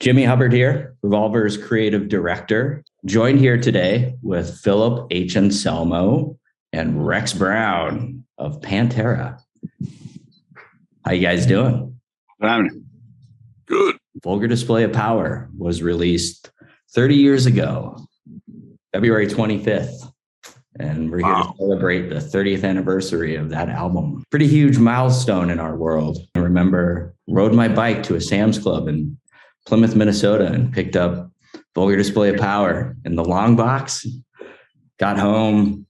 Jimmy Hubbard here, Revolver's creative director, joined here today with Philip H. Anselmo and Rex Brown of Pantera. How you guys doing? Good. Vulgar Display of Power was released 30 years ago, February 25th. And we're here to celebrate the 30th anniversary of that album. Pretty huge milestone in our world. I remember rode my bike to a Sam's Club in Plymouth, Minnesota, and picked up Vulgar Display of Power in the long box. Got home,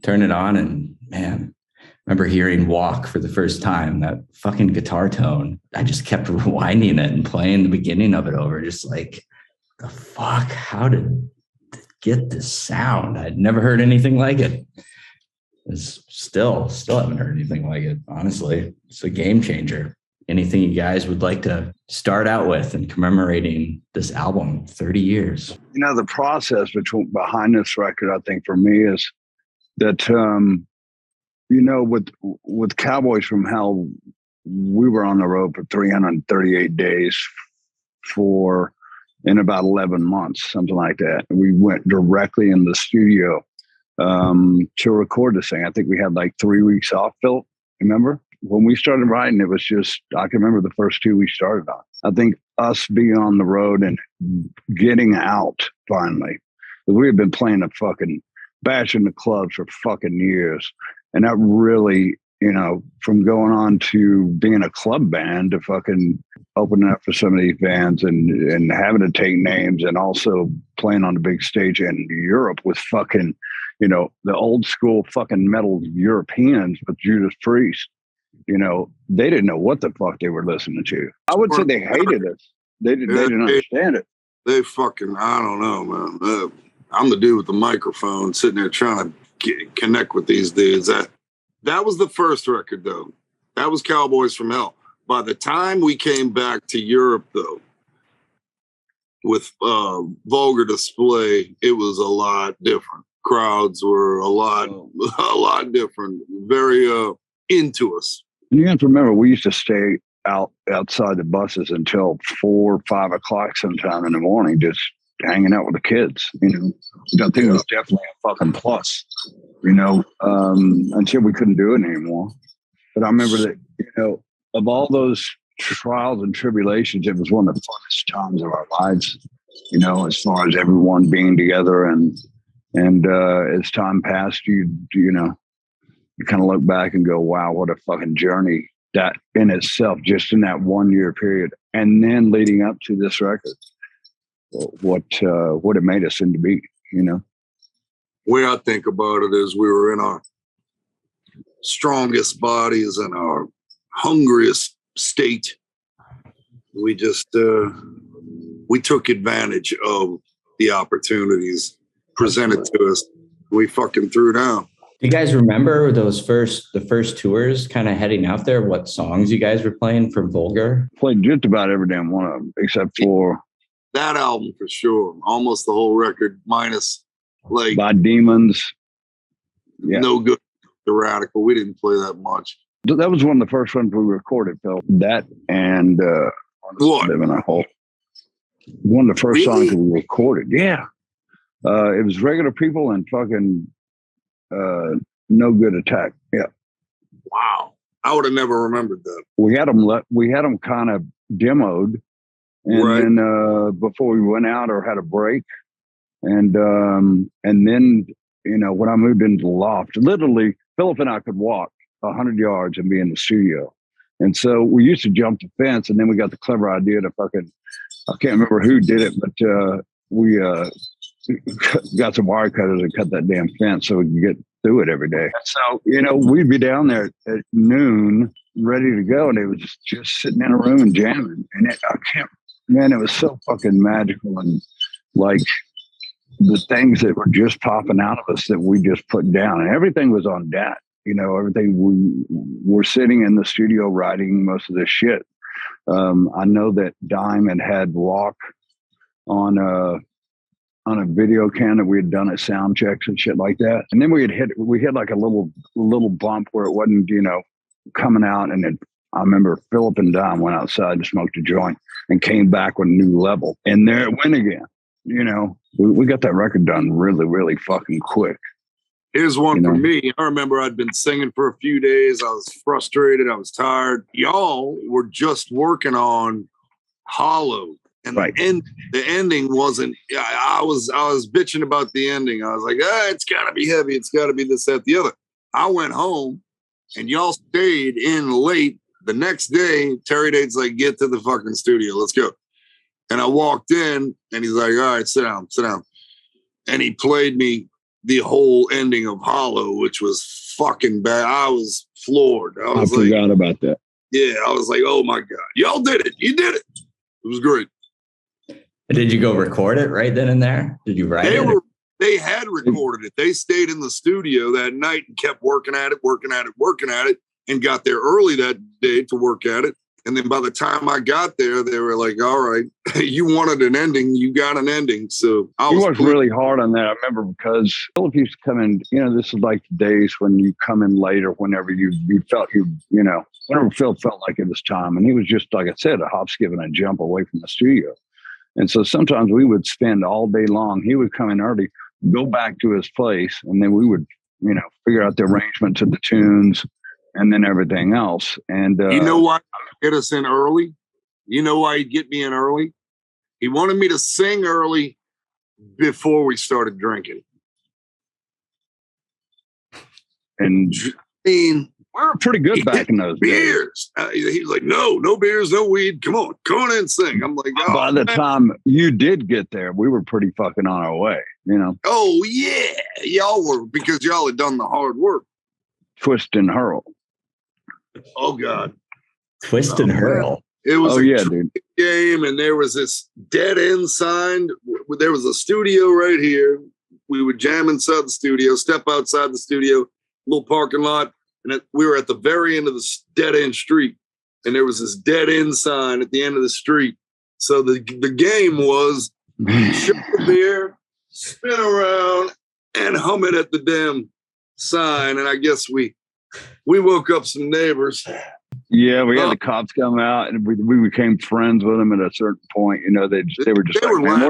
turned it on, and man, I remember hearing Walk for the first time, that fucking guitar tone. I just kept rewinding it and playing the beginning of it over, just like, the fuck, how did get this sound? I'd never heard anything like it. It's still haven't heard anything like it, honestly. It's a game changer. Anything you guys would like to start out with in commemorating this album, 30 years? You know, the process behind this record, I think for me is that, you know, with Cowboys from Hell, we were on the road for 338 days in about 11 months, something like that. We went directly in the studio to record this thing. I think we had like 3 weeks off, Phil, remember? When we started writing, it was just, I can remember the first two we started on. I think us being on the road and getting out finally. We had been playing bashing the clubs for fucking years. And that really, you know, from going on to being a club band to fucking opening up for some of these bands and having to take names and also playing on the big stage in Europe with fucking, you know, the old school fucking metal Europeans with Judas Priest. You know, they didn't know what the fuck they were listening to. I would say they hated us. They didn't understand it. They fucking, I don't know, man. I'm the dude with the microphone sitting there trying to connect with these dudes. That was the first record, though. That was Cowboys from Hell. By the time we came back to Europe, though, with Vulgar Display, it was a lot different. Crowds were a lot different. Very into us. And you have to remember, we used to stay outside the buses until 4 or 5 o'clock sometime in the morning, just hanging out with the kids. You know, I think it was definitely a fucking plus, you know, until we couldn't do it anymore. But I remember that, you know, of all those trials and tribulations, it was one of the funnest times of our lives, you know, as far as everyone being together. And as time passed, you know, you kind of look back and go, wow, what a fucking journey that in itself, just in that 1 year period. And then leading up to this record, what it made us into be, you know? The way I think about it is we were in our strongest bodies and our hungriest state. We just, we took advantage of the opportunities presented to us. We fucking threw down. Do you guys remember the first tours kind of heading out there? What songs you guys were playing for Vulgar? Played just about every damn one of them, except for that album for sure. Almost the whole record, minus like By Demons. Yeah. No Good, The Radical. We didn't play that much. That was one of the first ones we recorded, Phil. That and Living a Hole. One of the first songs that we recorded. Yeah. It was Regular People and fucking No Good Attack. Yeah. Wow. I would have never remembered that. We had them kind of demoed, and then before we went out or had a break, and then, you know, when I moved into the loft, literally Philip and I could walk 100 yards and be in the studio. And so we used to jump the fence, and then we got the clever idea to fucking, I can't remember who did it, but we got some wire cutters and cut that damn fence so we could get through it every day. So, you know, we'd be down there at noon ready to go, and it was just sitting in a room and jamming. And it was so fucking magical. And like the things that were just popping out of us that we just put down, and everything was on that, you know, everything. We were sitting in the studio writing most of this shit. I know that Dime had Walk on a video cam that we had done at sound checks and shit like that. And then we hit like a little bump where it wasn't, you know, coming out, and then I remember Philip and Don went outside and smoked a joint and came back with a new level. And there it went again. You know, we got that record done really, really fucking quick. Here's one for me. I remember I'd been singing for a few days. I was frustrated. I was tired. Y'all were just working on Hollow. And the ending wasn't, I was bitching about the ending. I was like, it's got to be heavy. It's got to be this, that, the other. I went home and y'all stayed in late. The next day, Terry Date's like, get to the fucking studio. Let's go. And I walked in and he's like, all right, sit down. And he played me the whole ending of Hollow, which was fucking bad. I was floored. I forgot about that. Yeah, I was like, oh my God. Y'all did it. You did it. It was great. Did you go record it right then and there? Did you write it? They had recorded it. They stayed in the studio that night and kept working at it, and got there early that day to work at it. And then by the time I got there, they were like, all right, you wanted an ending. You got an ending. So I was really hard on that. I remember because Philip used to come in, this is like the days when you come in later, whenever you felt whenever Phil felt like it was time. And he was just, like I said, a hop, skip, and a jump away from the studio. And so sometimes we would spend all day long. He would come in early, go back to his place, and then we would, figure out the arrangements of the tunes and then everything else. And you know why he'd get us in early? You know why he'd get me in early? He wanted me to sing early before we started drinking. And we were pretty good back in those beers. He was like, no beers, no weed. Come on in and sing. I'm like, by the time you did get there, we were pretty fucking on our way, Oh, yeah. Y'all were, because y'all had done the hard work. Twist and Hurl. Oh, God. Twist and Hurl. It was dude. Game, and there was this dead end sign. There was a studio right here. We would jam inside the studio, step outside the studio, little parking lot. And we were at the very end of the dead end street. And there was this dead end sign at the end of the street. So the game was ship the beer, spin around, and hum it at the damn sign. And I guess we woke up some neighbors. Yeah, we had the cops come out, and we became friends with them at a certain point. They were just like, man,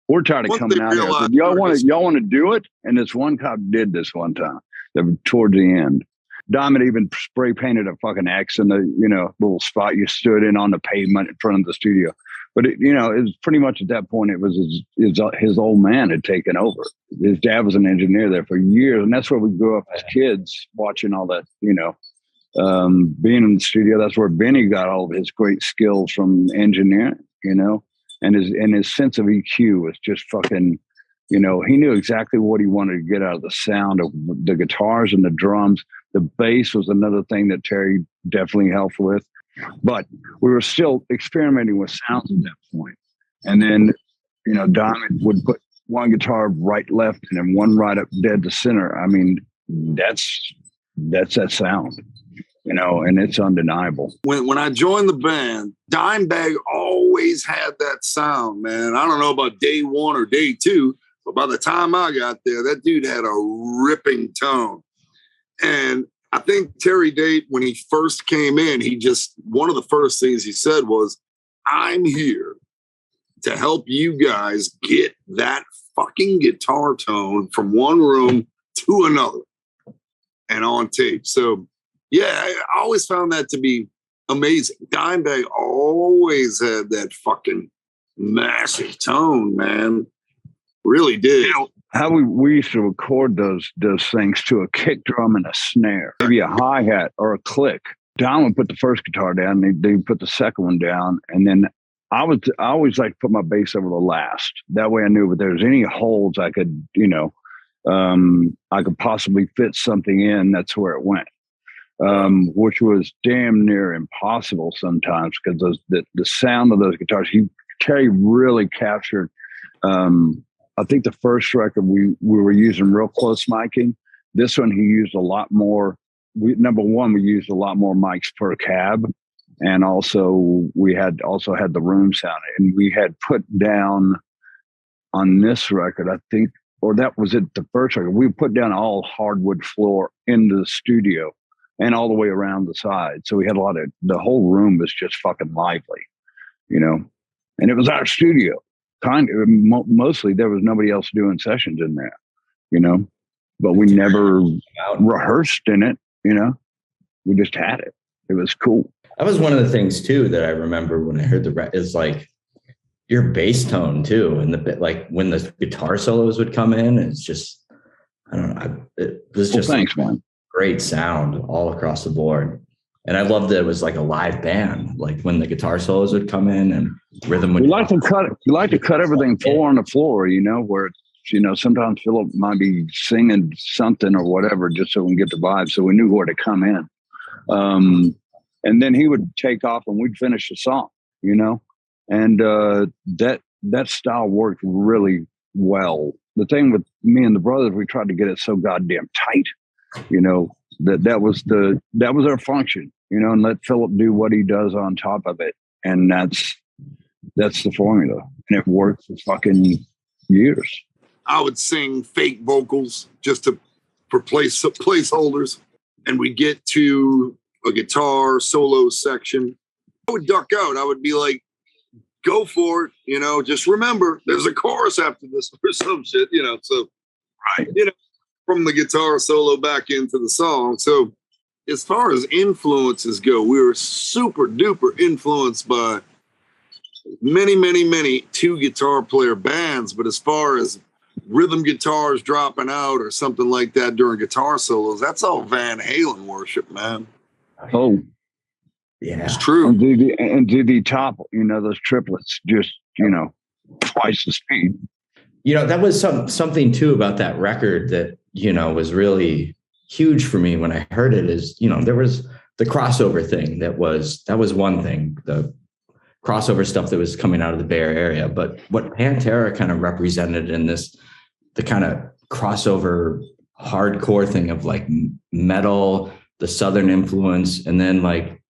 we're tired of coming out here. Said, y'all want to do it? And this one cop did this one time. Towards the end, Diamond even spray painted a fucking X in the little spot you stood in on the pavement in front of the studio. But it was pretty much at that point, it was his old man had taken over. His dad was an engineer there for years, and that's where we grew up as kids, watching all that. Being in the studio, that's where Vinnie got all of his great skills from engineering. And his sense of EQ was just fucking. He knew exactly what he wanted to get out of the sound of the guitars and the drums. The bass was another thing that Terry definitely helped with. But we were still experimenting with sounds at that point. And then, Diamond would put one guitar right, left, and then one right up dead to center. I mean, that's that sound, and it's undeniable. When I joined the band, Dimebag always had that sound, man. I don't know about day one or day two, but by the time I got there, that dude had a ripping tone. And I think Terry Date, when he first came in, one of the first things he said was, I'm here to help you guys get that fucking guitar tone from one room to another and on tape. So, yeah, I always found that to be amazing. Dimebag always had that fucking massive tone, man. Really did. How we used to record those things to a kick drum and a snare, maybe a hi-hat or a click. Don would put the first guitar down, and they put the second one down, and then I always like to put my bass over the last. That way I knew if there was any holes I could, I could possibly fit something in, that's where it went. Which was damn near impossible sometimes, because the sound of those guitars, Terry really captured. I think the first record we were using real close miking. This one he used a lot more. Number one, we used a lot more mics per cab, and also we had the room sound. And we had put down on this record, I think, or that was it. The first record we put down all hardwood floor in the studio. and all the way around the side. So we had the whole room was just fucking lively, you know, and it was our studio. Mostly there was nobody else doing sessions in there, you know, but we never rehearsed in it, you know, we just had it. It was cool. That was one of the things too that I remember when I heard is like your bass tone too, and like when the guitar solos would come in, it's just, I don't know, it was just thanks, man. Great sound all across the board. And I loved that it was like a live band, like when the guitar solos would come in and rhythm would. We like to cut everything on the floor, you know, where, you know, sometimes Philip might be singing something or whatever, just so we can get the vibe. So we knew where to come in. And then he would take off and we'd finish the song, you know, and that style worked really well. The thing with me and the brothers, we tried to get it so goddamn tight, you know, that was our function, you know, and let Philip do what he does on top of it. And that's the formula. And it worked for fucking years. I would sing fake vocals just for placeholders. And we'd get to a guitar solo section. I would duck out. I would be like, go for it. You know, just remember there's a chorus after this or some shit, you know, so, right. You know, from the guitar solo back into the song. So as far as influences go, we were super duper influenced by many two guitar player bands. But as far as rhythm guitars dropping out or something like that during guitar solos, that's all Van Halen worship, man. Oh, yeah, it's true. And did the top, you know, those triplets just, you know, twice the speed. You know, that was something too about that record that, you know, was really huge for me when I heard it is, you know, there was the crossover thing that was one thing, the crossover stuff that was coming out of the Bay Area. But what Pantera kind of represented in this, the kind of crossover hardcore thing of like metal, the Southern influence, and then like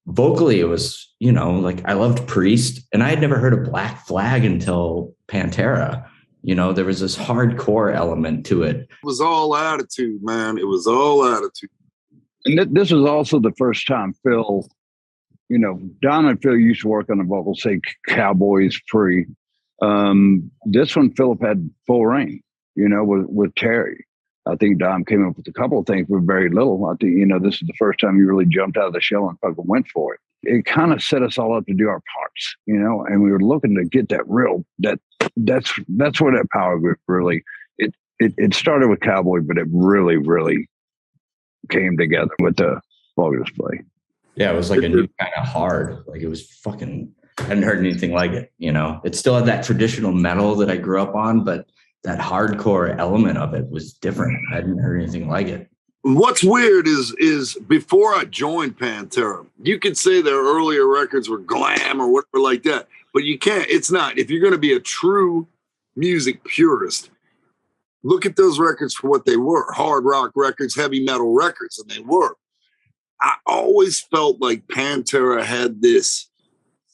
vocally it was, you know, like I loved Priest, and I had never heard of Black Flag until Pantera. You know, there was this hardcore element to it. It was all attitude, man. It was all attitude. And this was also the first time Phil, you know, Don and Phil used to work on the vocals, say Cowboys Free. This one, Philip had full reign, you know, with Terry. I think Dom came up with a couple of things with very little. I think, you know, this is the first time he really jumped out of the shell and fucking went for it. It kind of set us all up to do our parts, you know, and we were looking to get that that's where that power group really, it started with Cowboy, but it really came together with the Vulgar Display. Yeah, it was like a new kind of hard, like it was fucking, I hadn't heard anything like it, you know. It still had that traditional metal that I grew up on, but that hardcore element of it was different. I hadn't heard anything like it. What's weird is before I joined Pantera, you could say their earlier records were glam or whatever like that, but you can't. It's not. If you're going to be a true music purist, look at those records for what they were. Hard rock records, heavy metal records, and they were. I always felt like Pantera had this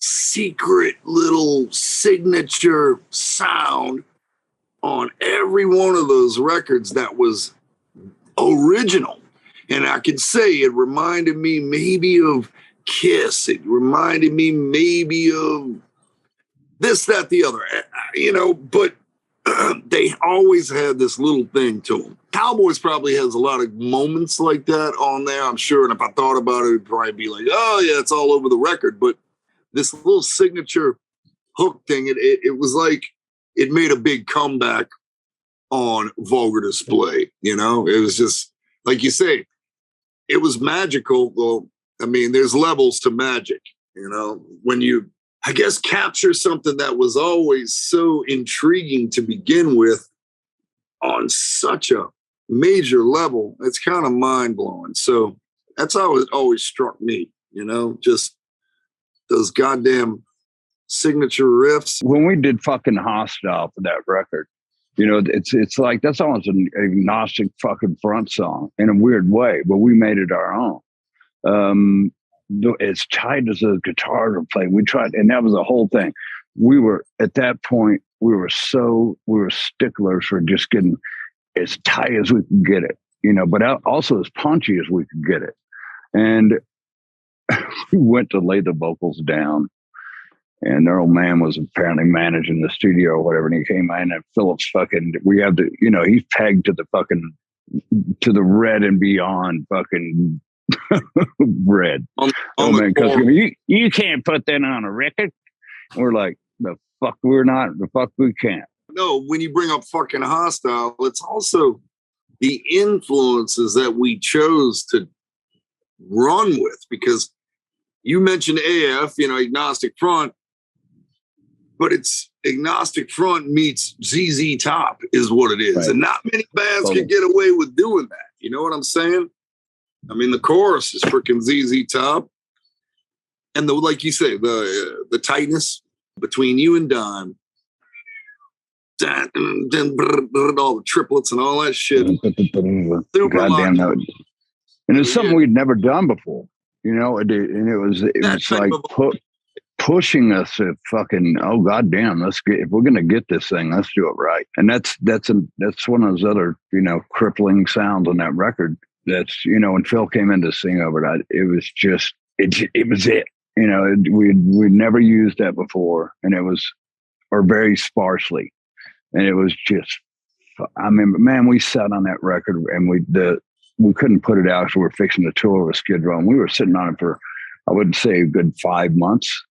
secret little signature sound on every one of those records that was original. And I could say it reminded me maybe of Kiss. It reminded me maybe of this, that, the other, you know, but they always had this little thing to them. Cowboys probably has a lot of moments like that on there, I'm sure. And if I thought about it, it'd probably be like, oh yeah, it's all over the record. But this little signature hook thing, it was like it made a big comeback on Vulgar Display. You know, it was just like you say, it was magical. Well, I mean, there's levels to magic, you know, when you, I guess, capture something that was always so intriguing to begin with on such a major level. It's kind of mind blowing. So that's how it always struck me, you know, just those goddamn signature riffs. When we did fucking Hostile for that record, you know, it's like that's almost an agnostic fucking front song in a weird way, but we made it our own. As tight as a guitar to play, we tried, and that was the whole thing. We were at that point, we were sticklers for just getting as tight as we could get it, you know, but also as punchy as we could get it. And we went to lay the vocals down. And their old man was apparently managing the studio or whatever. And he came in and Philip's we have to, he's pegged to to the red and beyond fucking red. Man, because you can't put that on a record. And we're like, the fuck we're not, the fuck we can't. No, when you bring up fucking Hostile, it's also the influences that we chose to run with, because you mentioned AF, Agnostic Front, but it's Agnostic Front meets ZZ Top is what it is. Right. And not many bands can get away with doing that. You know what I'm saying? I mean, the chorus is freaking ZZ Top. And like you say, the tightness between you and Dime, all the triplets and all that shit. Goddamn note. And it's something we'd never done before, and it was like pushing us to fucking, oh goddamn, if we're gonna get this thing, let's do it right. And that's one of those other crippling sounds on that record. That's when Phil came in to sing over that, it was just it was it. We'd never used that before, and it was, or very sparsely, and it was just. I remember, man, we sat on that record and we couldn't put it out because we were fixing to tour with Skid Row, and we were sitting on it for, I would say, a good 5 months.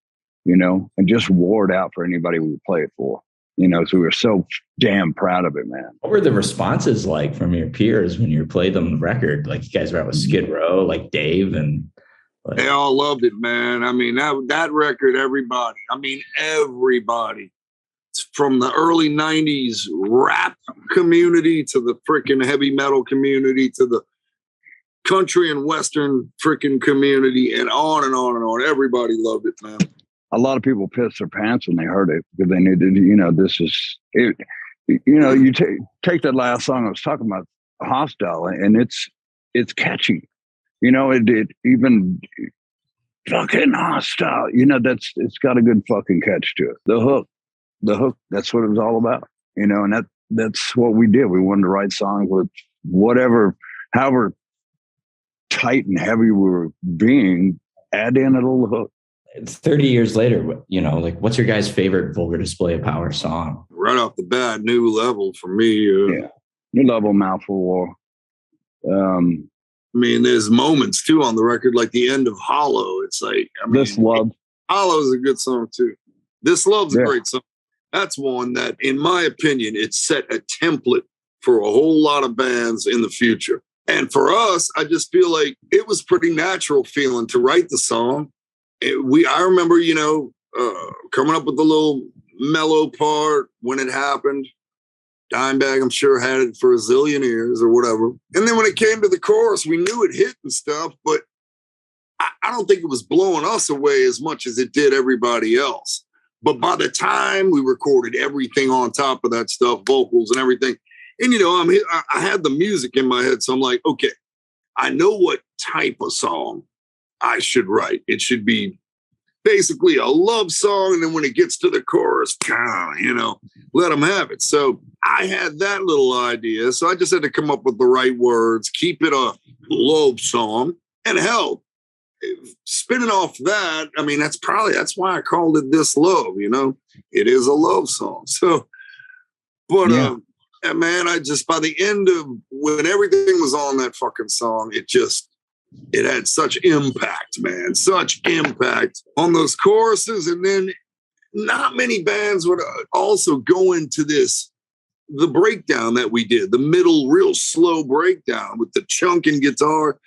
And just wore it out for anybody we would play it for, so we were so damn proud of it, man. What were the responses like from your peers when you played them the record? Like, you guys were out with Skid Row, like Dave and... They all loved it, man. I mean, that record, everybody, from the early 90s rap community to the freaking heavy metal community to the country and Western freaking community and on and on and on. Everybody loved it, man. A lot of people pissed their pants when they heard it because they knew that, this is it. You take that last song I was talking about, Hostile, and it's catchy. It even fucking hostile. It's got a good fucking catch to it. The hook, that's what it was all about. And that's what we did. We wanted to write songs with however tight and heavy we were being, add in a little hook. It's 30 years later, what's your guys' favorite Vulgar Display of Power song? Right off the bat, New Level for me. Yeah, New Level, Mouthful War. There's moments too on the record, like the end of Hollow. It's like, This Love. Hollow is a good song too. This Love's a great song. That's one that, in my opinion, it set a template for a whole lot of bands in the future. And for us, I just feel like it was pretty natural feeling to write the song. I remember, coming up with the little mellow part when it happened. Dimebag, I'm sure, had it for a zillion years or whatever. And then when it came to the chorus, we knew it hit and stuff, but I don't think it was blowing us away as much as it did everybody else. But by the time we recorded everything on top of that stuff, vocals and everything, and, I had the music in my head. So I'm like, okay, I know what type of song I should write. It should be basically a love song. And then when it gets to the chorus, let them have it. So I had that little idea. So I just had to come up with the right words, keep it a love song. And hell, spinning off that, that's why I called it This Love, it is a love song. So, but, man, by the end of when everything was on that fucking song, it had such impact, man, such impact on those choruses. And then not many bands would also go into the breakdown that we did, the middle, real slow breakdown with the chunking guitar,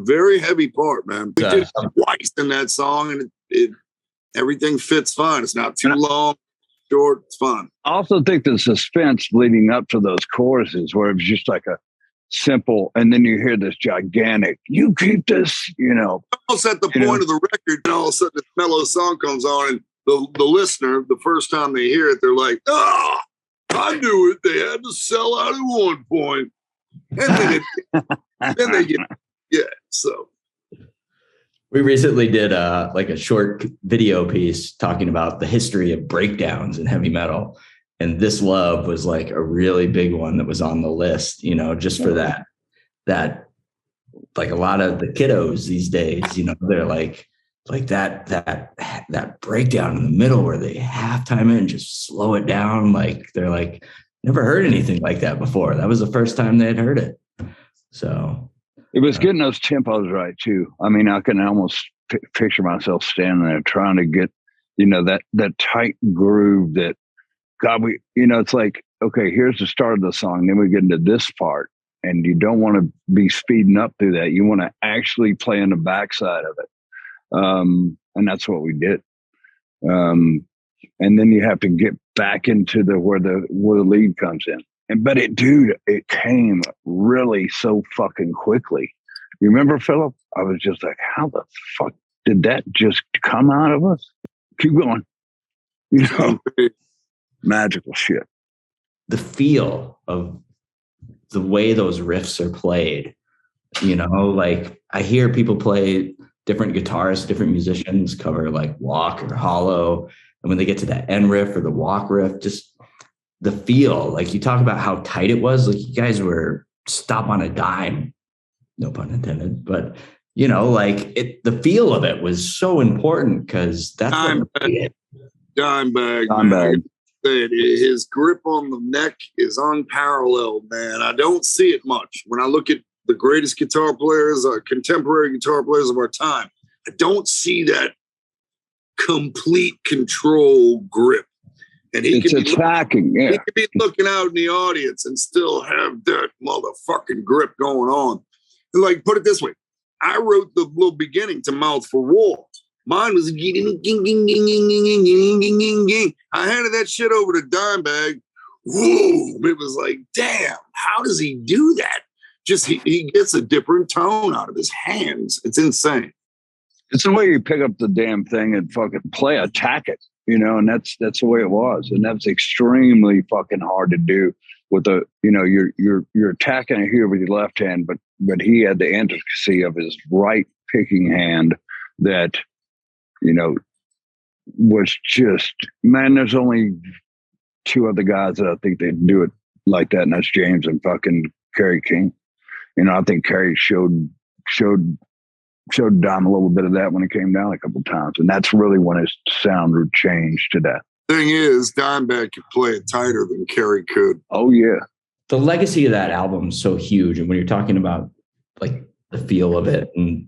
very heavy part, man. We did it twice in that song, and everything fits fine. It's not too long, short, it's fun. I also think the suspense leading up to those choruses, where it was just like a simple, and then you hear this gigantic, you keep this, almost at the point of the record, and all of a sudden this mellow song comes on, and the listener, the first time they hear it, they're like, I knew it. They had to sell out at one point. And then they get, so. We recently did a short video piece talking about the history of breakdowns in heavy metal. And This Love was like a really big one that was on the list, just for that like a lot of the kiddos these days, you know, they're like that breakdown in the middle where they halftime it and just slow it down. Like they're like, never heard anything like that before. That was the first time they'd heard it. So it was getting those tempos right too. I mean, I can almost picture myself standing there trying to get, you know, that tight groove that, God, it's like, okay, here's the start of the song. Then we get into this part, and you don't want to be speeding up through that. You want to actually play on the backside of it. And that's what we did. And then you have to get back into where the lead comes in. But it came really so fucking quickly. You remember, Philip? I was just like, how the fuck did that just come out of us? Keep going. You know, magical shit. The feel of the way those riffs are played, you know, like I hear people play, different guitarists, different musicians cover like Walk or Hollow. And when they get to that end riff or the Walk riff, just the feel, like you talk about how tight it was, like you guys were stop on a dime, no pun intended, but you know, like the feel of it was so important because that's Dimebag. His grip on the neck is unparalleled, man. I don't see it much. When I look at the greatest guitar players, contemporary guitar players of our time, I don't see that complete control grip. And he it's attacking. He could be looking out in the audience and still have that motherfucking grip going on. And like, put it this way. I wrote the little beginning to Mouth for War. Mine was ging, ging, ging, ging, ging, ging, ging, ging, ging, ging. I handed that shit over to Dimebag. Whoa! It was like, damn, how does he do that? Just he gets a different tone out of his hands. It's insane. It's the way you pick up the damn thing and fucking attack it, you know, and that's the way it was. And that's extremely fucking hard to do with you're attacking it here with your left hand, but he had the intricacy of his right picking hand that, you know, was just, man, there's only two other guys that I think they do it like that, and that's James and fucking Kerry King. You know, I think Kerry showed Dom a little bit of that when he came down a couple of times, and that's really when his sound would change to that. Thing is, Dimebag could play it tighter than Kerry could. Oh yeah, the legacy of that album is so huge, and when you're talking about like the feel of it, and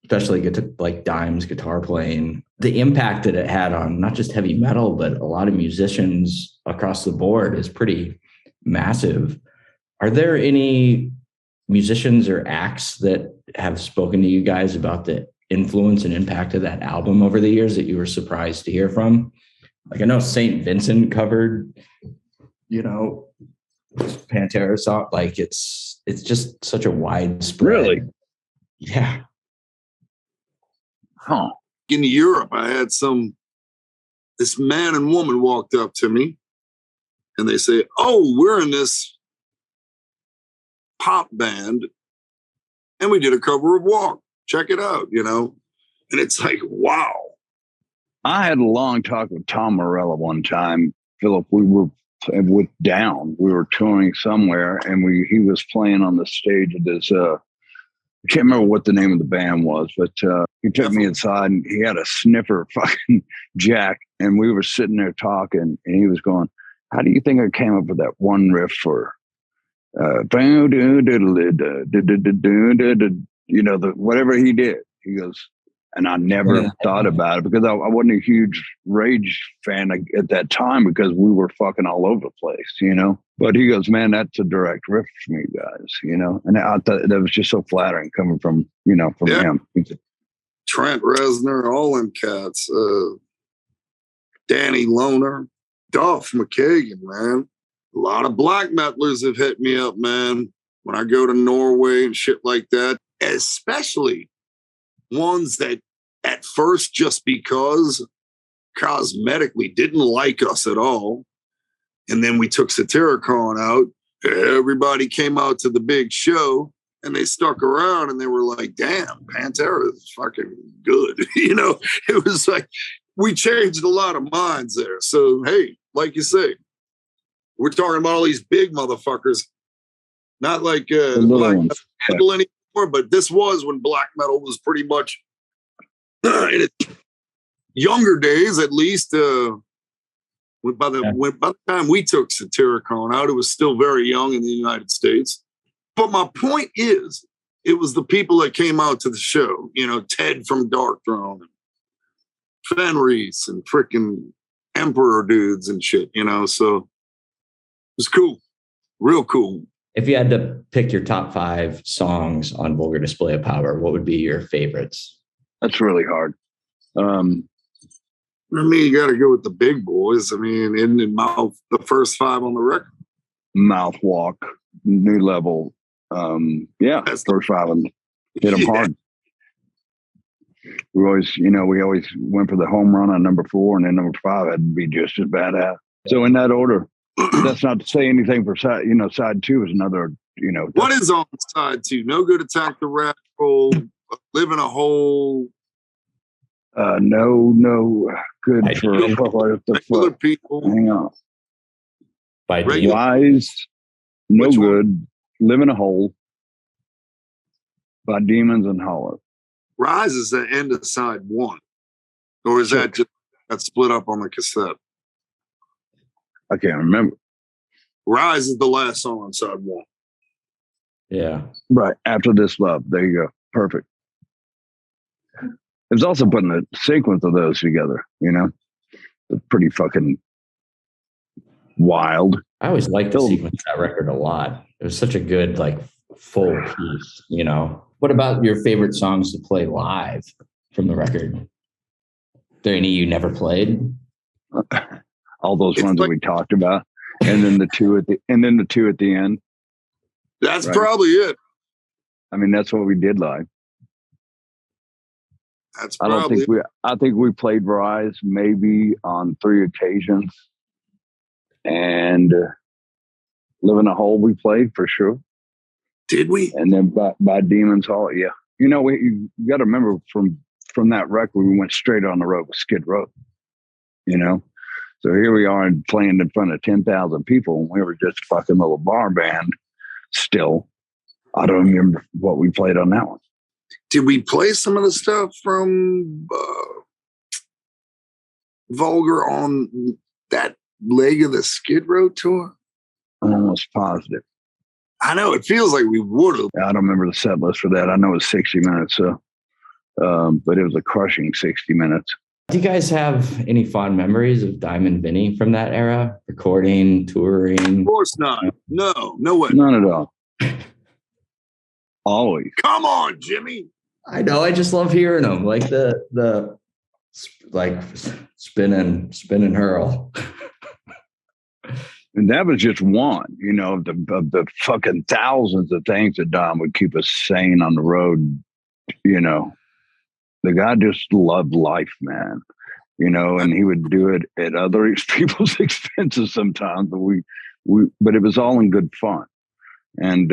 especially like Dime's guitar playing, the impact that it had on not just heavy metal but a lot of musicians across the board is pretty massive. Are there any musicians or acts that have spoken to you guys about the influence and impact of that album over the years that you were surprised to hear from? Like I know St. Vincent covered, you know, Pantera song. Like it's just such a widespread. Really? Yeah. Huh. In Europe, I had this man and woman walked up to me and they say, "Oh, we're in this pop band and we did a cover of Walk. Check it out," you know? And it's like, wow. I had a long talk with Tom Morello one time. Philip, we were with Down. We were touring somewhere and he was playing on the stage of this, I can't remember what the name of the band was, but he took me inside and he had a sniffer fucking jack. And we were sitting there talking and he was going, "How do you think I came up with that one riff for, whatever he did?" He goes, and I never thought about it because I wasn't a huge Rage fan at that time because we were fucking all over the place, you know. But he goes, "Man, that's a direct riff for me, guys," you know. And I thought that was just so flattering coming from, you know, from him. Trent Reznor, all them cats, Danny Lohner, Duff McKagan, man. A lot of black metalers have hit me up, man, when I go to Norway and shit like that, especially ones that at first, just because cosmetically didn't like us at all. And then we took Satyricon out. Everybody came out to the big show and they stuck around and they were like, "Damn, Pantera is fucking good." You know, it was like, we changed a lot of minds there. So, hey, like you say, we're talking about all these big mothandle any anymore, but this was when black metal was pretty much in its younger days, at least. By the time we took Satyricon out, it was still very young in the United States. But my point is, it was the people that came out to the show, you know, Ted from Dark Throne, Fenris, and freaking Emperor dudes and shit, you know, so it was cool, real cool. If you had to pick your top 5 songs on Vulgar Display of Power, what would be your favorites? That's really hard. I mean, you got to go with the big boys. I mean, in Mouth, the first 5 on the record. Mouth Walk, New Level. Yeah, that's first 5 and hit them hard. We always went for the home run on number 4, and then number 5 had to be just as badass. So in that order, that's not to say anything for side. Side 2 is another. What is on side 2? No Good, Attack the Radical, Live in a Hole. No good for what the fuck? People. Hang on. By Wise, No Which Good, one? Live in a Hole. By Demons and Hollow. Rise is the end of side 1, or is that just that split up on the cassette? I can't remember. Rise is the last song on side 1. Yeah. Right. After This Love. There you go. Perfect. It was also putting a sequence of those together, It's pretty fucking wild. I always liked the sequence of that record a lot. It was such a good, full piece, What about your favorite songs to play live from the record? Are there any you never played? All those ones that we talked about, and then the two at the end. That's right? Probably it. I mean, that's what we did live. That's probably. I think we played Rise maybe on 3 occasions, and Live in a Hole we played for sure. Did we? And then by Demons Hall, yeah. You got to remember from that record, we went straight on the road with Skid Row. So here we are playing in front of 10,000 people, and we were just a fucking little bar band. Still, I don't remember what we played on that one. Did we play some of the stuff from Vulgar on that leg of the Skid Row tour? I'm almost positive. I know, it feels like we would have. I don't remember the set list for that. I know it was 60 minutes, but it was a crushing 60 minutes. Do you guys have any fond memories of Dimebag and Vinnie from that era? Recording, touring? Of course not. No way. None at all. Always. Come on, Jimmy. I know. I just love hearing them, like the spinning Hurl. And that was just one, of the fucking thousands of things that Dom would keep us sane on the road. The guy just loved life, man. And he would do it at other people's expenses sometimes, but it was all in good fun. And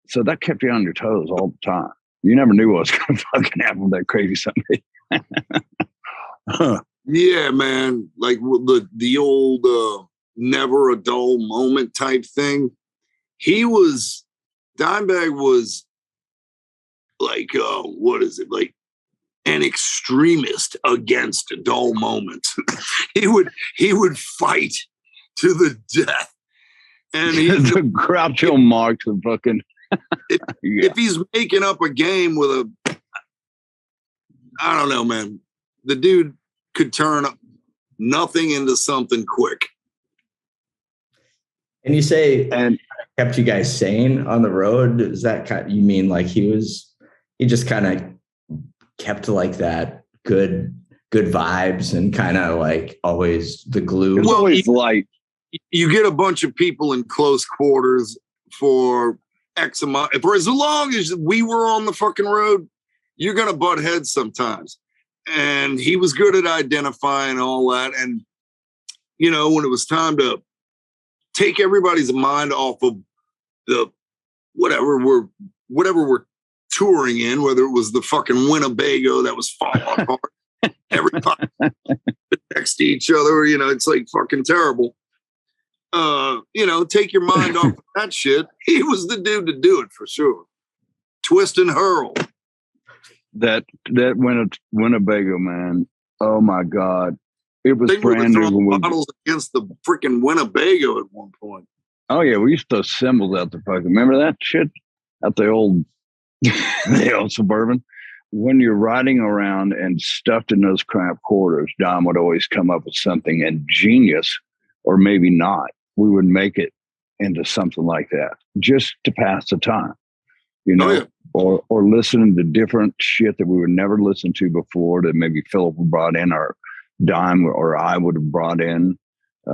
so that kept you on your toes all the time. You never knew what was going to fucking happen with that crazy Sunday. Yeah, man. Like the old never a dull moment type thing. Dimebag was like, what is it? Like an extremist against dull moments. he would fight to the death. And he's the Groucho Marx of fucking. If he's making up a game with I don't know, man. The dude could turn nothing into something quick. And you say and kept you guys sane on the road? Is that you mean like he just kind of kept like that good vibes and kind of like always the glue? Well, always light. You get a bunch of people in close quarters for X amount. For as long as we were on the fucking road, you're going to butt heads sometimes. And he was good at identifying all that. And, when it was time to take everybody's mind off of the whatever we're touring in, whether it was the fucking Winnebago that was falling apart, everybody next to each other, it's like fucking terrible. Take your mind off of that shit. He was the dude to do it for sure. Twist and Hurl. That Winnebago, man. Oh my God. It was brand new. Bottles against the freaking Winnebago at one point. Oh yeah, we used to assemble out the fucking. Remember that shit at the old Suburban? When you're riding around and stuffed in those crap quarters, Dom would always come up with something ingenious, or maybe not. We would make it into something like that just to pass the time, you know. Oh, yeah. Or listening to different shit that we would never listen to before that maybe Philip brought in, or Dime or I would have brought in. You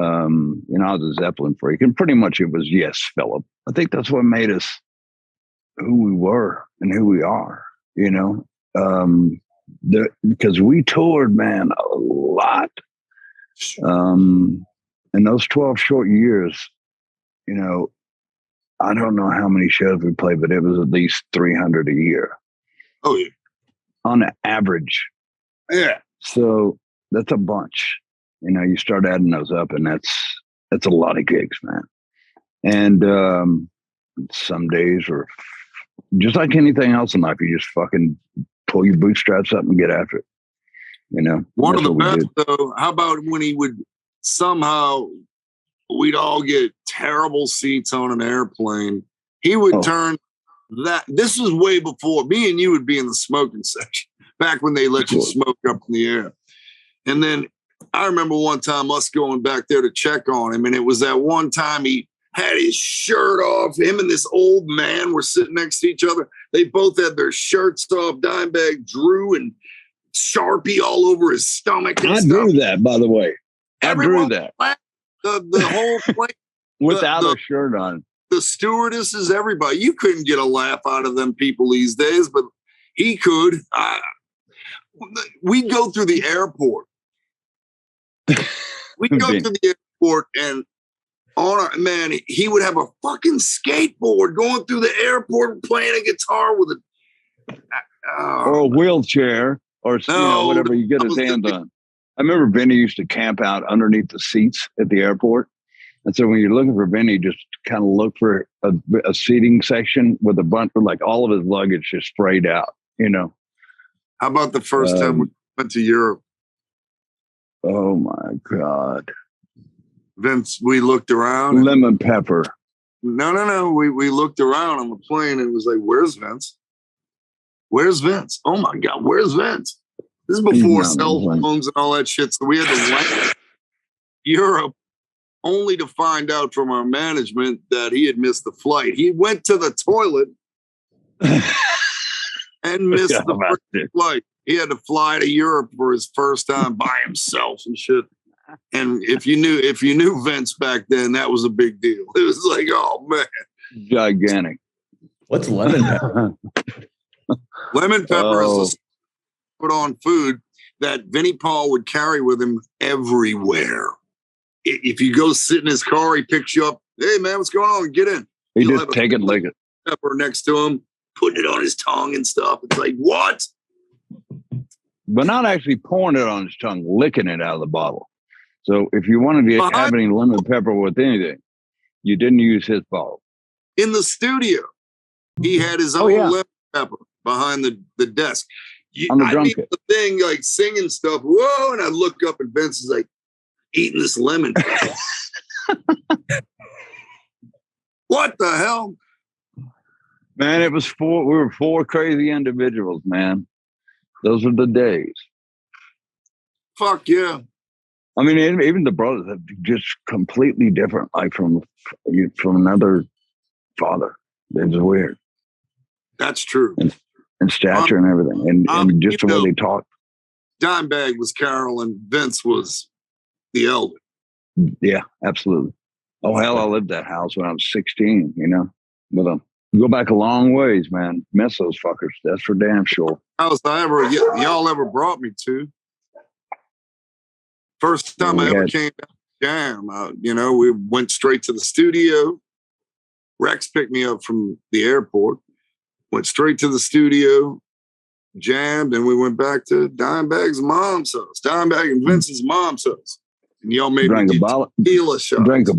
know, I was a Zeppelin freak, and pretty much it was, yes, Philip. I think that's what made us who we were and who we are, you know, because we toured, man, a lot. In those 12 short years, you know, I don't know how many shows we played, but it was at least 300 a year. Oh, yeah. On average. Yeah. So that's a bunch. You know, you start adding those up, and that's a lot of gigs, man. And some days are just like anything else in life. You just fucking pull your bootstraps up and get after it. You know, one of the best, though. How about when he would somehow, we'd all get terrible seats on an airplane. He would turn that. This was way before me and you would be in the smoking section, back when they let you smoke up in the air. And then I remember one time us going back there to check on him, and it was that one time he had his shirt off. Him and this old man were sitting next to each other. They both had their shirts off. Dimebag drew and Sharpie all over his stomach. And drew that, by the way. Everyone drew that. The whole plane. Without a shirt on. The stewardesses, everybody. You couldn't get a laugh out of them people these days, but he could. We'd go through the airport. We'd go through the airport, and he would have a fucking skateboard going through the airport playing a guitar with or a wheelchair, or whatever you get his hands on. I remember Vinnie used to camp out underneath the seats at the airport. And so when you're looking for Vinnie, just kind of look for a seating section with a bunch of, like, all of his luggage just sprayed out, you know. How about the first time we went to Europe? Oh my God. Vince, we looked around. Lemon pepper. No. We looked around on the plane and it was like, where's Vince? Where's Vince? Oh my God, where's Vince? This is before cell phones and all that shit. So we had to land Europe, only to find out from our management that he had missed the flight. He went to the toilet and missed the flight. He had to fly to Europe for his first time by himself and shit. And if you knew Vince back then, that was a big deal. It was like, oh man, gigantic. What's lemon pepper? Lemon pepper is put on food that Vinnie Paul would carry with him everywhere. If you go sit in his car, he picks you up. Hey man, what's going on? Get in. He just take it like it. Pepper next to him, putting it on his tongue and stuff. It's like, what? But not actually pouring it on his tongue, licking it out of the bottle. So if you wanted to have any lemon pepper with anything, you didn't use his bottle. In the studio, he had his own lemon pepper behind the desk. On the drum kit. The thing, like singing stuff. Whoa! And I look up, and Vince is like eating this lemon pepper. What the hell? Man, we were four crazy individuals, man. Those are the days. Fuck yeah. I mean, even the brothers have just completely different, like from another father. It's weird. That's true. And stature and everything. And just the way they talk. Dimebag was Carol and Vince was the elder. Yeah, absolutely. Oh, hell, I lived that house when I was 16, you know, with them. Go back a long ways, man. Miss those fuckers. That's for damn sure. House y'all ever brought me to. First time I ever came down to jam, we went straight to the studio. Rex picked me up from the airport, went straight to the studio, jammed, and we went back to Dimebag's mom's house, Dimebag and Vince's mom's house. And y'all made me tequila shots. Drank a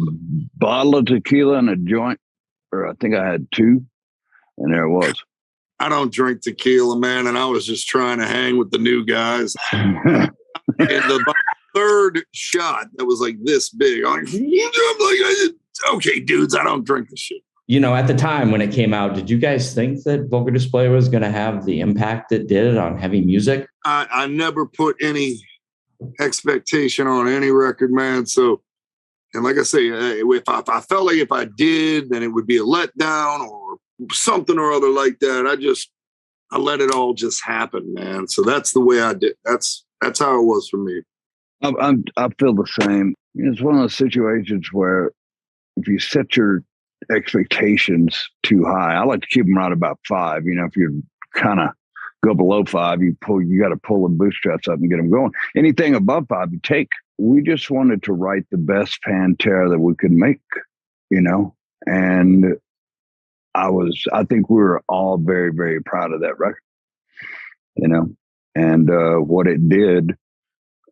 bottle of tequila and a joint, or I think I had two, and there it was. I don't drink tequila, man, and I was just trying to hang with the new guys. And the third shot that was like this big, I'm like, okay, dudes, I don't drink this shit. You know, at the time when it came out, did you guys think that Vulgar Display was going to have the impact it did on heavy music? I never put any expectation on any record, man. So, and like I say, if I felt like if I did, then it would be a letdown or something or other like that. I let it all just happen, man. So that's the way I did. That's how it was for me. I feel the same. It's one of those situations where if you set your expectations too high, I like to keep them right about 5. You know, if you kind of go below 5, you got to pull the bootstraps up and get them going. Anything above 5, you take. We just wanted to write the best Pantera that we could make, you know, and I think we were all very, very proud of that record, you know, and what it did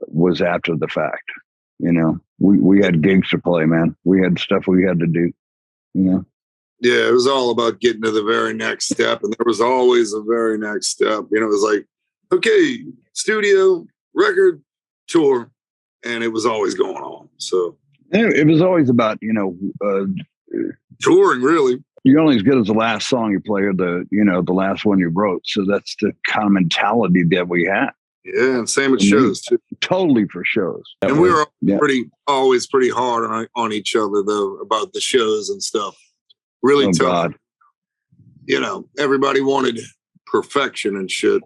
was after the fact, you know, we had gigs to play, man. We had stuff we had to do, you know. Yeah, it was all about getting to the very next step. And there was always a very next step. You know, it was like, okay, studio, record, tour. And it was always going on. So it was always about, you know, touring, really. You're only as good as the last song you play or the last one you wrote. So that's the kind of mentality that we had. Yeah, and same with shows too. Totally for shows. And we were always pretty hard on each other though about the shows and stuff. Really tough. God. You know, everybody wanted perfection and shit.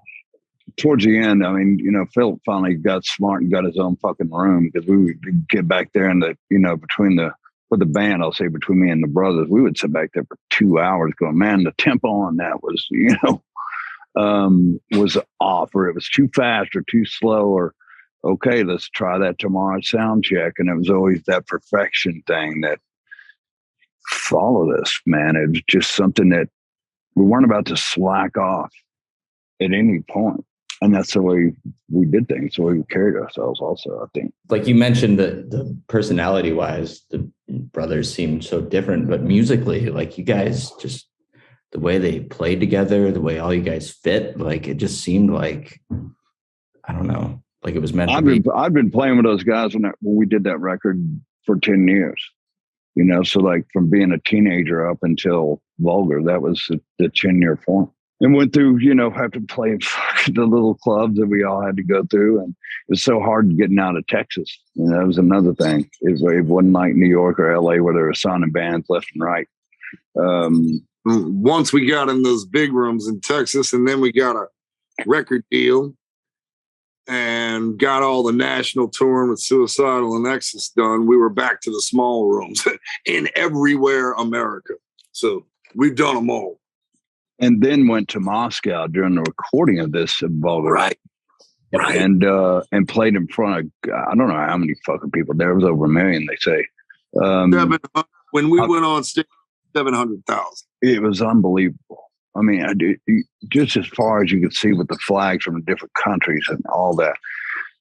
Towards the end, I mean, you know, Phil finally got smart and got his own fucking room because we would get back there and with the band, I'll say between me and the brothers, we would sit back there for 2 hours going, man, the tempo on that was, you know, was off, or it was too fast or too slow, or okay, let's try that tomorrow sound check. And it was always that perfection thing that followed us, man. It was just something that we weren't about to slack off at any point. And that's the way we did things. The way we carried ourselves also, I think. Like you mentioned, the personality wise, the brothers seemed so different, but musically, like you guys just, the way they played together, the way all you guys fit, like it just seemed like, I don't know, like it was meant to be. I've been playing with those guys when we did that record for 10 years, you know, so like from being a teenager up until Vulgar, that was the 10-year form. And went through, you know, have to play the little clubs that we all had to go through. And it was so hard getting out of Texas. You know, that was another thing. It wasn't like New York or LA where there were signing bands left and right. Once we got in those big rooms in Texas, and then we got a record deal and got all the national touring with Suicidal and Excess done, we were back to the small rooms in everywhere America. So we've done them all. And then went to Moscow during the recording of this Vulgar. Right. And played in front of, I don't know how many fucking people. There was over 1 million, they say. When we went on stage, 700,000. It was unbelievable. I mean, just as far as you could see with the flags from the different countries and all that.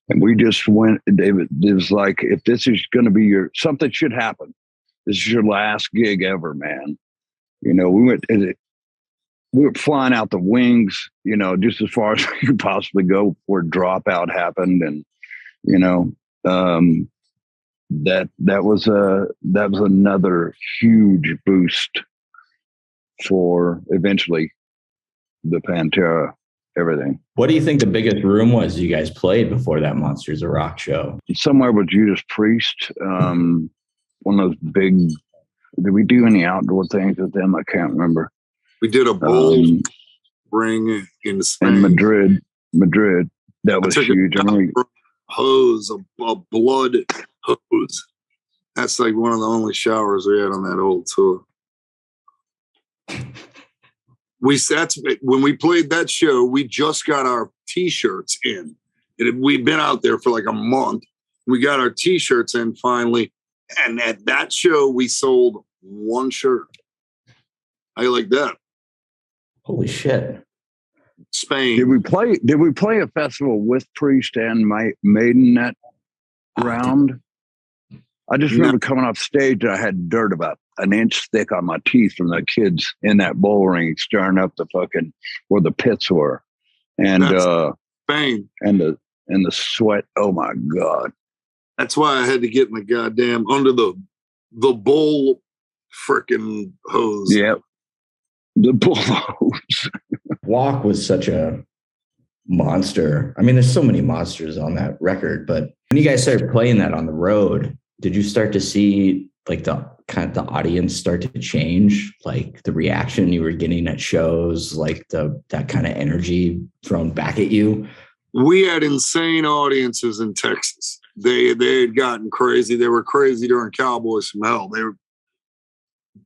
And we just went, it was like, if this is going to be something should happen. This is your last gig ever, man. You know, we were flying out the wings, you know, just as far as we could possibly go before dropout happened. And, you know, that was another huge boost for eventually the Pantera, everything. What do you think the biggest room was you guys played before that Monsters of Rock show? Somewhere with Judas Priest, one of those big, did we do any outdoor things with them? I can't remember. We did a bowl ring in Spain. In Madrid. That was huge. Hose, a blood hose. That's like one of the only showers we had on that old tour. When we played that show, we just got our T-shirts in. We'd been out there for like a month. We got our T-shirts in finally. And at that show, we sold one shirt. How you like that? Holy shit. Spain. Did we play a festival with Priest and Maiden that round? I just remember coming off stage and I had dirt about an inch thick on my teeth from the kids in that bull ring stirring up the fucking where the pits were, and Spain and the sweat. Oh my God! That's why I had to get in the goddamn under the bull freaking hose. Yep, the bull hose. Walk was such a monster. I mean, there's so many monsters on that record, but when you guys started playing that on the road, did you start to see like the audience start to change, like the reaction you were getting at shows, like that kind of energy thrown back at you? We had insane audiences in Texas. They had gotten crazy. They were crazy during Cowboys from Hell. They were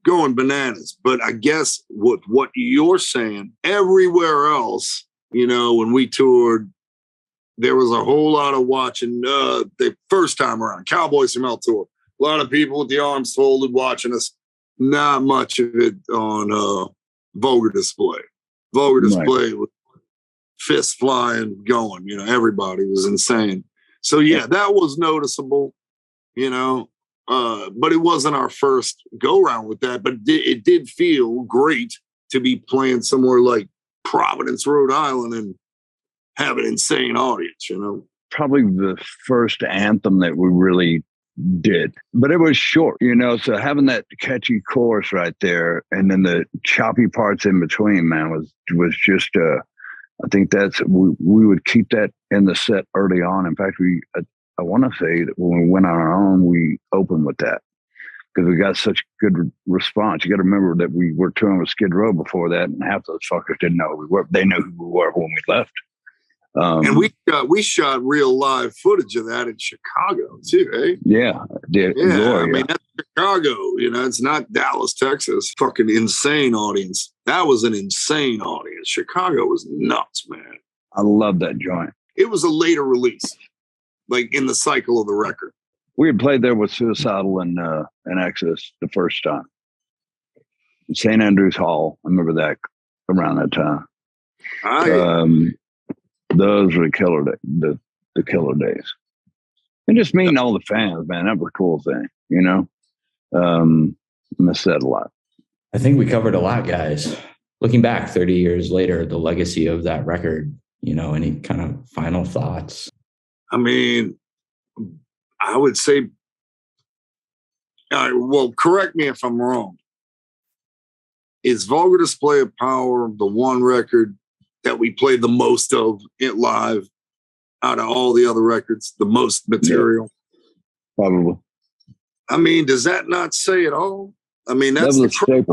going bananas. But I guess what you're saying, everywhere else, when we toured, there was a whole lot of watching the first time around, Cowboys from Hell tour. A lot of people with the arms folded watching us. Not much of it on Vulgar Display. Vulgar Display was fists flying, going. Everybody was insane. So yeah, that was noticeable. But it wasn't our first go round with that. But it did feel great to be playing somewhere like Providence, Rhode Island, and have an insane audience. Probably the first anthem that we really did, but it was short, so having that catchy chorus right there and then the choppy parts in between, man, was just I think that's we would keep that in the set early on. In fact, I want to say that when we went on our own, we opened with that because we got such good response. You got to remember that we were touring with Skid Row before that, and half those fuckers didn't know who we were. They knew who we were when we left. And we shot real live footage of that in Chicago too, eh? Yeah, yeah. I mean, that's Chicago. It's not Dallas, Texas. Fucking insane audience. That was an insane audience. Chicago was nuts, man. I love that joint. It was a later release, like in the cycle of the record. We had played there with Suicidal and Exodus the first time. St. Andrews Hall. I remember that around that time. Those were the killer days. And just meeting all the fans, man, that was a cool thing, Miss that a lot. I think we covered a lot, guys. Looking back 30 years later, the legacy of that record, any kind of final thoughts? I mean, I would say, well, correct me if I'm wrong. Is Vulgar Display of Power the one record that we played the most of it live out of all the other records, the most material? Yeah, probably. I mean, does that not say it all? I mean, that's the crowd,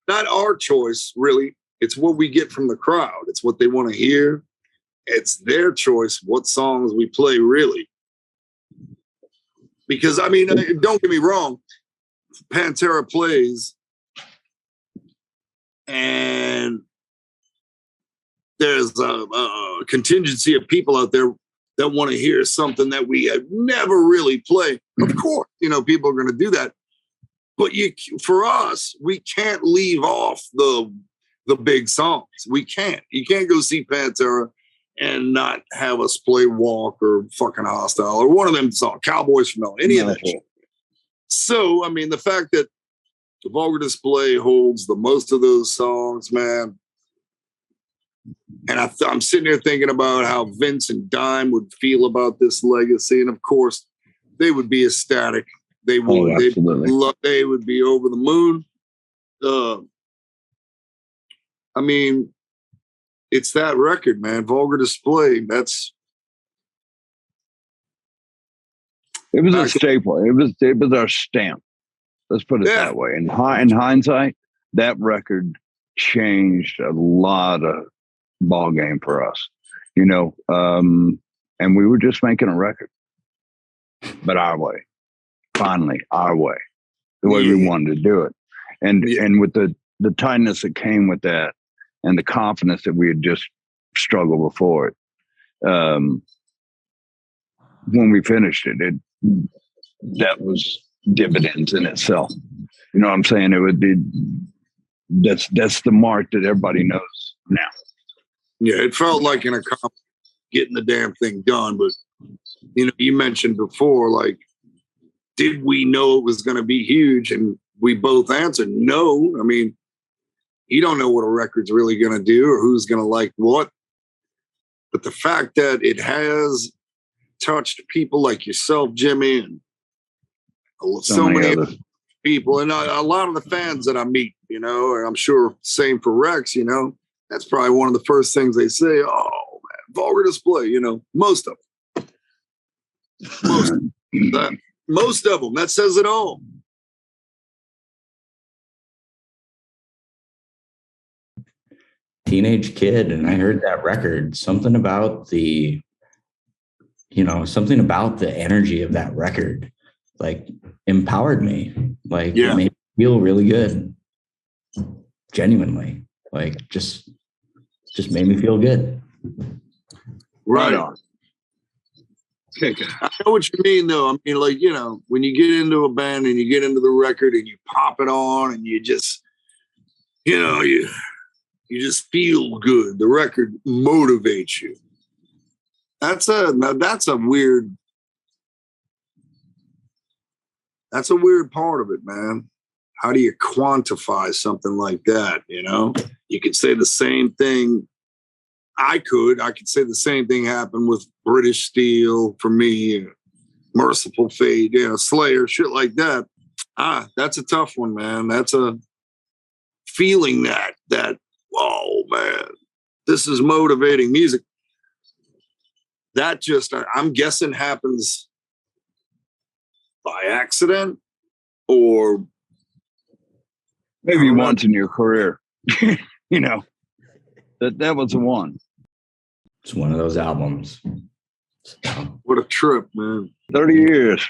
not our choice, really. It's what we get from the crowd. It's what they want to hear. It's their choice what songs we play, really. Because, I mean, don't get me wrong. Pantera plays and there's a contingency of people out there that want to hear something that we had never really played. Of course, people are going to do that. But for us, we can't leave off the big songs. We can't. You can't go see Pantera and not have us play Walk or fucking Hostile or one of them songs, Cowboys from Hell, any of that shit. So, I mean, the fact that the Vulgar Display holds the most of those songs, man. And I'm sitting here thinking about how Vince and Dime would feel about this legacy. And of course, they would be ecstatic. They would, they would be over the moon. I mean, it's that record, man. Vulgar Display. It was a staple. It was our stamp. Let's put it that way. In hindsight, that record changed a lot of ball game for us, and we were just making a record, but our way, finally our way, the way we wanted to do it, and with the tightness that came with that, and the confidence that we had just struggled before it. When we finished it, that was dividends in itself. You know what I'm saying? That's the mark that everybody knows now. Yeah, it felt like an accomplishment getting the damn thing done. But, you mentioned before, like, did we know it was going to be huge? And we both answered no. I mean, you don't know what a record's really going to do or who's going to like what. But the fact that it has touched people like yourself, Jimmy, and so many other people, and a lot of the fans that I meet, you know, and I'm sure same for Rex, you know, that's probably one of the first things they say. Oh man, Vulgar Display, you know, most of them. Most of them. That says it all. Teenage kid, and I heard that record. Something about the energy of that record, like, empowered me. Like, it made me feel really good. Genuinely, like, just made me feel good. Right on. I know what you mean, though. I mean, like, you know, when you get into a band and you get into the record and you pop it on and you just, you know, you just feel good. The record motivates you. That's a weird part of it, man. How do you quantify something like that? You know, you could say the same thing. I could say the same thing happened with British Steel for me, Merciful Fate, you know, Slayer, shit like that. That's a tough one, man. That's a feeling that, oh man, this is motivating music. That just, I'm guessing, happens by accident or maybe once in your career. You know, that was the one. It's one of those albums. What a trip, man. 30 years.